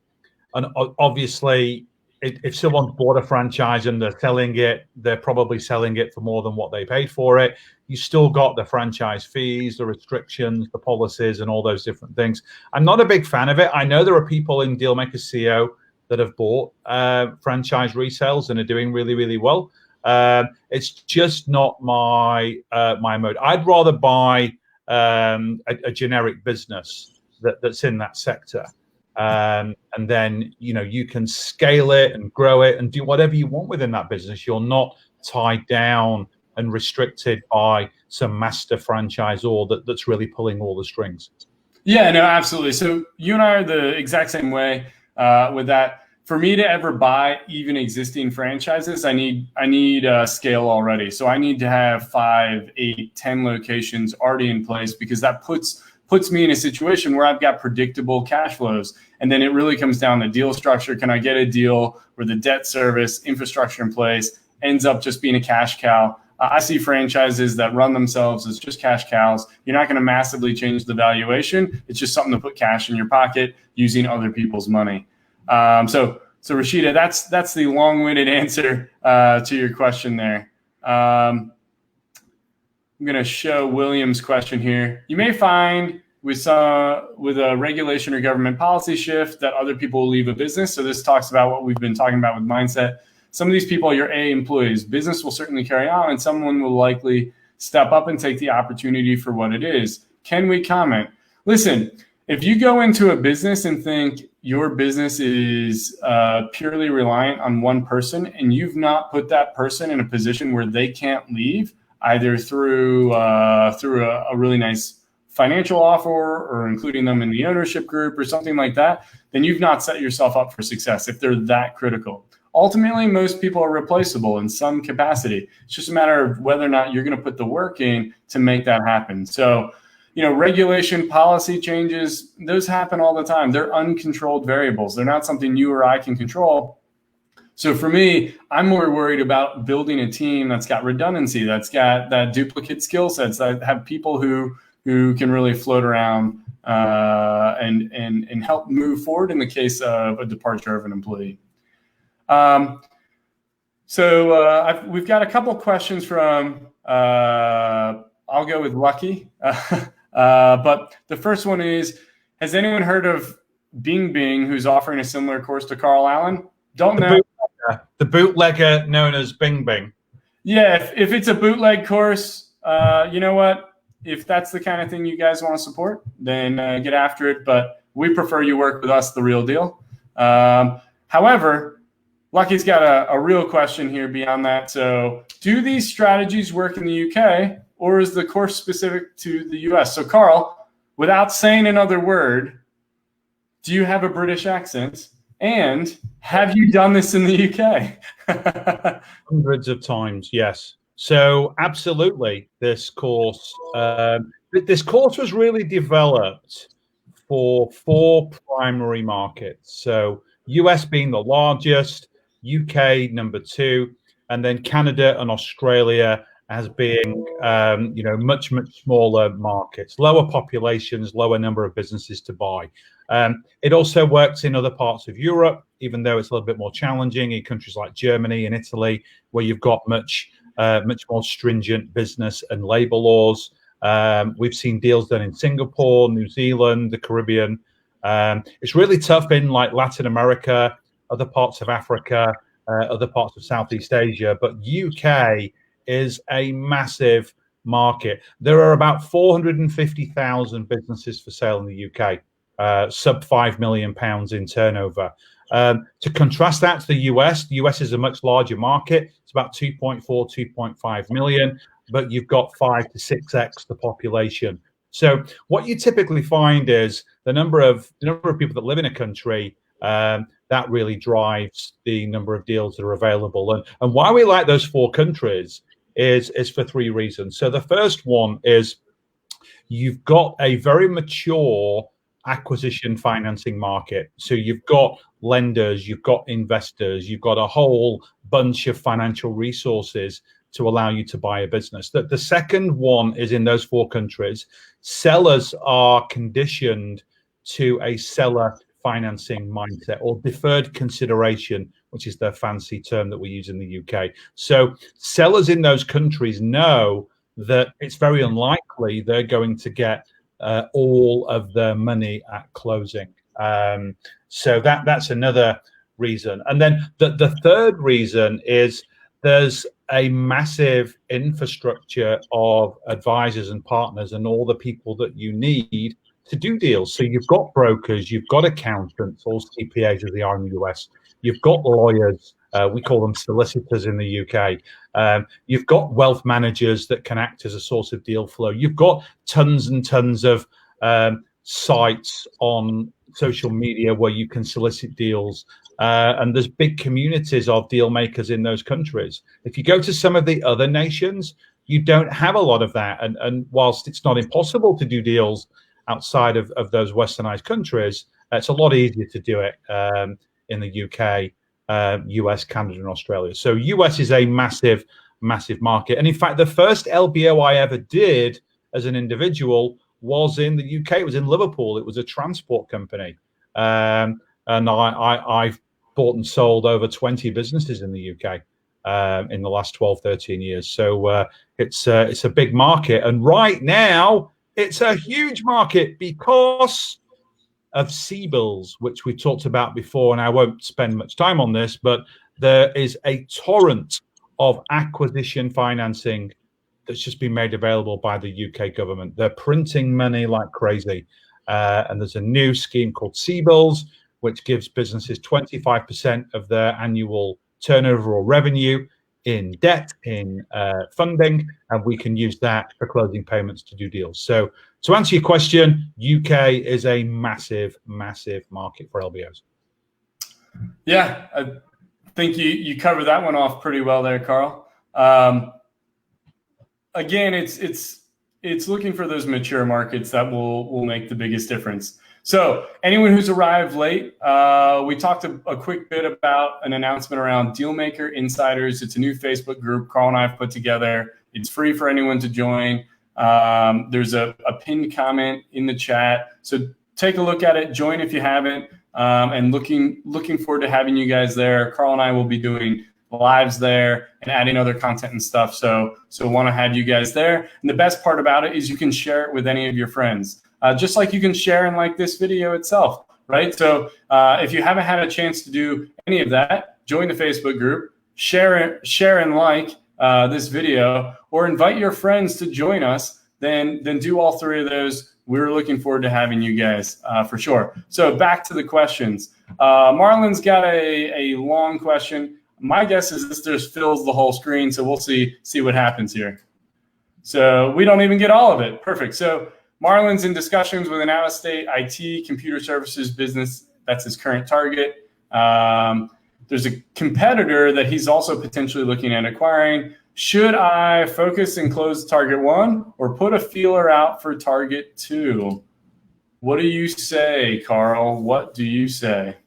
obviously, if someone's bought a franchise and they're selling it, they're probably selling it for more than what they paid for it. You still got the franchise fees, the restrictions, the policies, and all those different things. I'm not a big fan of it. I know there are people in Dealmaker CEO that have bought franchise resales and are doing really, really well. It's just not my mode. I'd rather buy a generic business that's in that sector. And then, you can scale it and grow it and do whatever you want within that business. You're not tied down and restricted by some master franchisor that's really pulling all the strings. Yeah, no, absolutely. So you and I are the exact same way with that. For me to ever buy even existing franchises, I need scale already. So I need to have 5, 8, 10 locations already in place, because that puts me in a situation where I've got predictable cash flows. And then it really comes down to deal structure. Can I get a deal where the debt service, infrastructure in place ends up just being a cash cow? I see franchises that run themselves as just cash cows. You're not going to massively change the valuation. It's just something to put cash in your pocket using other people's money. So Rashida, that's the long-winded answer to your question there. I'm going to show William's question here. You may find with a regulation or government policy shift that other people will leave a business. So this talks about what we've been talking about with mindset. Some of these people are your A employees. Business will certainly carry on, and someone will likely step up and take the opportunity for what it is. Can we comment? Listen, if you go into a business and think your business is purely reliant on one person, and you've not put that person in a position where they can't leave, either through a really nice financial offer or including them in the ownership group or something like that, then you've not set yourself up for success if they're that critical. Ultimately, most people are replaceable in some capacity. It's just a matter of whether or not you're going to put the work in to make that happen. So, regulation, policy changes, those happen all the time. They're uncontrolled variables. They're not something you or I can control. So for me, I'm more worried about building a team that's got redundancy, that's got that duplicate skill sets, that have people who can really float around and help move forward in the case of a departure of an employee. We've got a couple questions from, I'll go with Lucky. But the first one is, has anyone heard of Bing, who's offering a similar course to Carl Allen? Don't know. The bootlegger known as Bing. Yeah, if it's a bootleg course, you know what? If that's the kind of thing you guys want to support, then get after it. But we prefer you work with us, the real deal. However, Lucky's got a real question here beyond that. So, do these strategies work in the UK, or is the course specific to the US? So, Carl, without saying another word, do you have a British accent? And have you done this in the UK? Hundreds of times, yes. So absolutely, this course was really developed for 4 primary markets. So US being the largest, UK number 2, and then Canada and Australia as being much smaller markets, lower populations, lower number of businesses to buy. It also works in other parts of Europe, even though it's a little bit more challenging in countries like Germany and Italy, where you've got much more stringent business and labor laws. We've seen deals done in Singapore, New Zealand, the Caribbean, It's really tough in like Latin America, other parts of Africa, other parts of Southeast Asia, but UK is a massive market. There are about 450,000 businesses for sale in the UK, sub £5 million in turnover. To contrast that to the US is a much larger market. It's about 2.4, 2.5 million, but you've got 5 to 6x the population. So what you typically find is the number of people that live in a country, that really drives the number of deals that are available. And why we like those 4 countries is for 3 reasons. So the first one is you've got a very mature acquisition financing market. So you've got lenders, you've got investors, you've got a whole bunch of financial resources to allow you to buy a business. The second one is in those 4 countries, sellers are conditioned to a seller financing mindset, or deferred consideration, which is the fancy term that we use in the UK. So sellers in those countries know that it's very unlikely they're going to get all of their money at closing. So that's another reason. And then the third reason is there's a massive infrastructure of advisors and partners and all the people that you need to do deals. So you've got brokers, you've got accountants, or CPAs as they are in the US. You've got lawyers, we call them solicitors in the UK. You've got wealth managers that can act as a source of deal flow. You've got tons and tons of sites on social media where you can solicit deals. And there's big communities of deal makers in those countries. If you go to some of the other nations, you don't have a lot of that. And whilst it's not impossible to do deals outside of those westernized countries, it's a lot easier to do it in the UK, US, Canada, and Australia. So US is a massive, massive market. And in fact, the first LBO I ever did as an individual was in the UK. It was in Liverpool. It was a transport company. And I've bought and sold over 20 businesses in the UK in the last 12, 13 years. So it's a big market. And right now, it's a huge market because of CBILS, which we talked about before, and I won't spend much time on this, but there is a torrent of acquisition financing that's just been made available by the UK government. They're printing money like crazy. And there's a new scheme called CBILS, which gives businesses 25% of their annual turnover or revenue in debt, in funding, and we can use that for closing payments to do deals. So to answer your question, UK is a massive, massive market for LBOs. Yeah, I think you covered that one off pretty well there, Carl. Again, it's looking for those mature markets that will make the biggest difference. So anyone who's arrived late, we talked a quick bit about an announcement around Dealmaker Insiders. It's a new Facebook group Carl and I have put together. It's free for anyone to join. There's a pinned comment in the chat. So take a look at it, join if you haven't, and looking forward to having you guys there. Carl and I will be doing lives there and adding other content and stuff. So want to have you guys there. And the best part about it is you can share it with any of your friends. Just like you can share and like this video itself, right? So if you haven't had a chance to do any of that, join the Facebook group, share and like this video, or invite your friends to join us, then do all 3 of those. We're looking forward to having you guys for sure. So back to the questions. Marlon's got a long question. My guess is this just fills the whole screen, so we'll see what happens here. So we don't even get all of it. Perfect. So Marlon's in discussions with an out-of-state IT computer services business. That's his current target. There's a competitor that he's also potentially looking at acquiring. Should I focus and close target 1 or put a feeler out for target 2? What do you say, Carl? What do you say?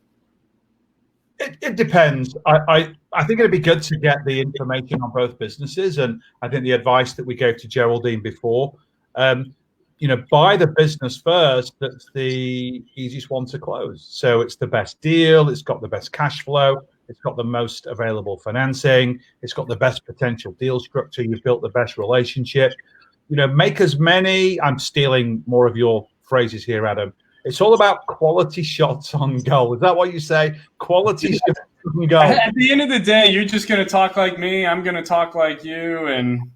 It depends. I think it'd be good to get the information on both businesses. And I think the advice that we gave to Geraldine before, buy the business first. That's the easiest one to close. So it's the best deal. It's got the best cash flow. It's got the most available financing. It's got the best potential deal structure. You've built the best relationship. Make as many, I'm stealing more of your phrases here, Adam. It's all about quality shots on goal. Is that what you say? Quality shots on goal. At the end of the day, you're just going to talk like me. I'm going to talk like you, and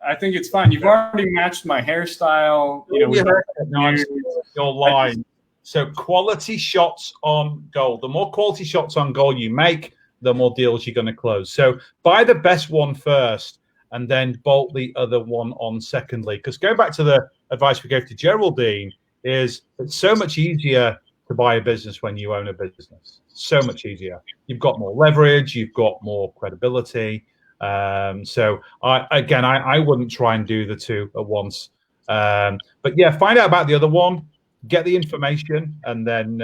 I think it's fine. You've already matched my hairstyle. Your line. So quality shots on goal. The more quality shots on goal you make, the more deals you're going to close. So buy the best one first and then bolt the other one on secondly. Because going back to the advice we gave to Geraldine, is it's so much easier to buy a business when you own a business. So much easier. You've got more leverage. You've got more credibility. So I wouldn't try and do the two at once. But yeah, find out about the other one, get the information, and then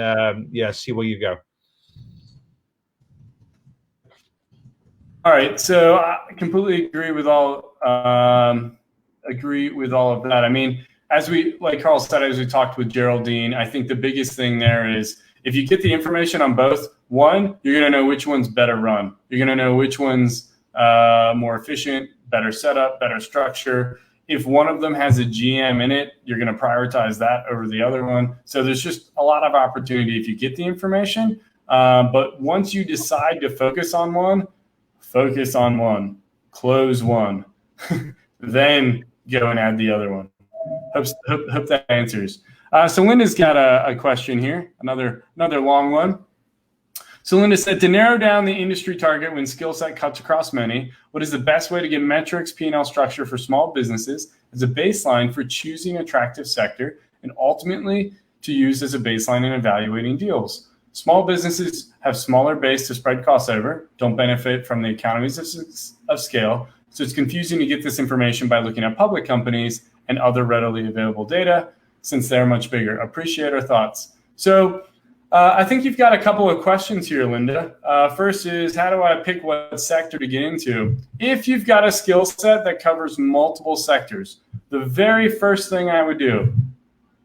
see where you go. All right, so I completely agree with all of that. I mean, like Carl said, as we talked with Geraldine, I think the biggest thing there is if you get the information on both, one, you're going to know which one's better run. You're going to know which one's more efficient, better setup, better structure. If one of them has a GM in it, you're going to prioritize that over the other one. So there's just a lot of opportunity if you get the information. But once you decide to focus on one, close one, then go and add the other one. Hope that answers. So Linda's got a question here, another long one. So Linda said, to narrow down the industry target when skill set cuts across many, what is the best way to get metrics, P&L structure for small businesses as a baseline for choosing attractive sector and ultimately to use as a baseline in evaluating deals? Small businesses have smaller base to spread costs over, don't benefit from the economies of scale. So it's confusing to get this information by looking at public companies and other readily available data since they're much bigger. Appreciate our thoughts. So I think you've got a couple of questions here, Linda. First is, how do I pick what sector to get into? If you've got a skill set that covers multiple sectors, the very first thing I would do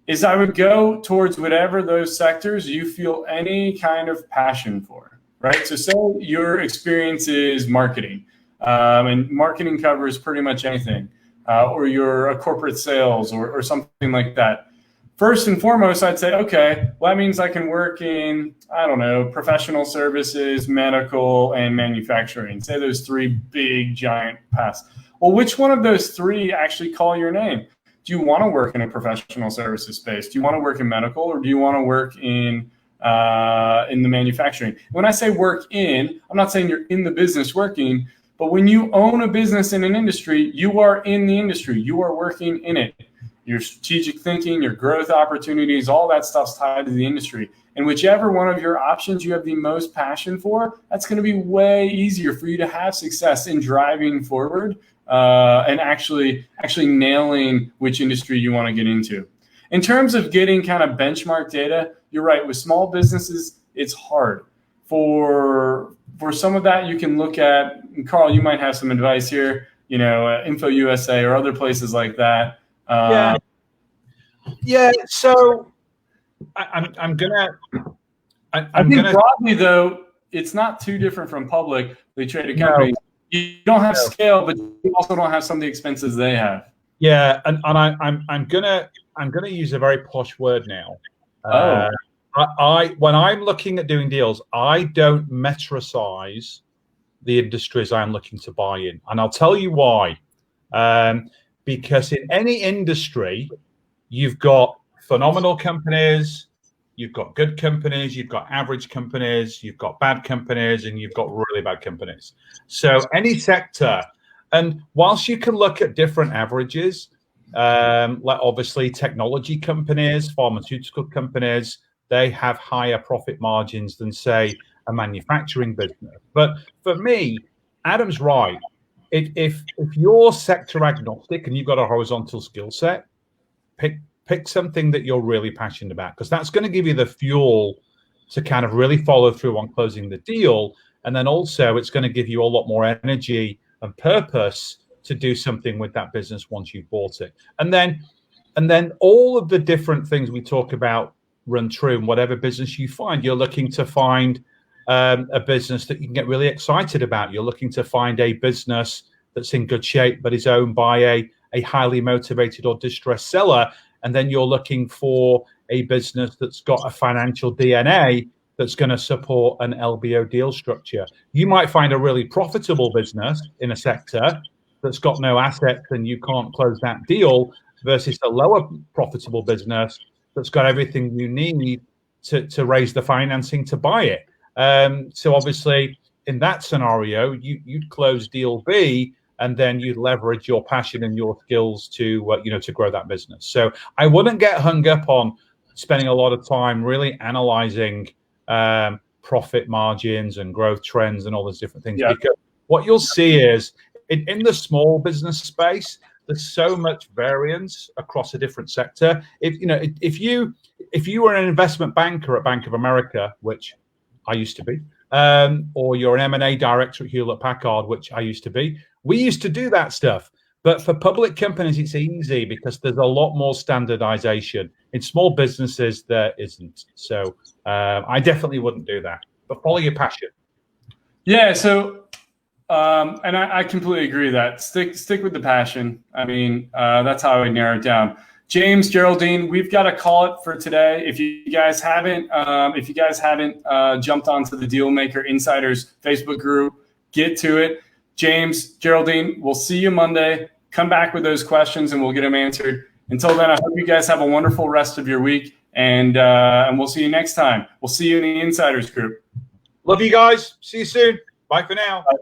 is I would go towards whatever those sectors you feel any kind of passion for, right? So say your experience is marketing, and marketing covers pretty much anything, or you're a corporate sales or something like that. First and foremost, I'd say, okay, well, that means I can work in, I don't know, professional services, medical, and manufacturing. Say those three big, giant paths. Well, which one of those three actually call your name? Do you want to work in a professional services space? Do you want to work in medical, or do you want to work in the manufacturing? When I say work in, I'm not saying you're in the business working, but when you own a business in an industry, you are in the industry. You are working in it. Your strategic thinking, your growth opportunities, all that stuff's tied to the industry. And whichever one of your options you have the most passion for, that's going to be way easier for you to have success in driving forward and actually nailing which industry you want to get into. In terms of getting kind of benchmark data, you're right. With small businesses, it's hard. For some of that, you can look at, and Carl, you might have some advice here, Info USA or other places like that. So I'm gonna. I think broadly though, it's not too different from publicly traded companies. No. You don't have scale, but you also don't have some of the expenses they have. Yeah, and I'm gonna use a very posh word now. When I'm looking at doing deals, I don't metricize the industries I'm looking to buy in, and I'll tell you why. Because in any industry, you've got phenomenal companies, you've got good companies, you've got average companies, you've got bad companies, and you've got really bad companies. So any sector, and whilst you can look at different averages, like obviously technology companies, pharmaceutical companies, they have higher profit margins than, say, a manufacturing business. But for me, Adam's right. If you're sector agnostic and you've got a horizontal skill set, pick something that you're really passionate about, because that's going to give you the fuel to kind of really follow through on closing the deal. And then also it's going to give you a lot more energy and purpose to do something with that business once you've bought it. And then all of the different things we talk about run true in whatever business you find. You're looking to find a business that you can get really excited about. You're looking to find a business that's in good shape but is owned by a highly motivated or distressed seller. And then you're looking for a business that's got a financial DNA that's going to support an LBO deal structure. You might find a really profitable business in a sector that's got no assets and you can't close that deal versus a lower profitable business that's got everything you need to raise the financing to buy it. So obviously, in that scenario, you'd close deal B, and then you'd leverage your passion and your skills to to grow that business. So I wouldn't get hung up on spending a lot of time really analyzing profit margins and growth trends and all those different things, because what you'll see is in the small business space, there's so much variance across a different sector. If you were an investment banker at Bank of America, which I used to be, or you're an M&A director at Hewlett Packard, which I used to be, we used to do that stuff. But for public companies, it's easy because there's a lot more standardization. In small businesses, there isn't. So I definitely wouldn't do that. But follow your passion. Yeah. So, and I completely agree with that. Stick with the passion. I mean, that's how I would narrow it down. James, Geraldine, we've got to call it for today. If you guys haven't jumped onto the Dealmaker Insiders Facebook group, get to it. James, Geraldine, we'll see you Monday. Come back with those questions and we'll get them answered. Until then, I hope you guys have a wonderful rest of your week, and we'll see you next time. We'll see you in the Insiders group. Love you guys. See you soon. Bye for now. Bye.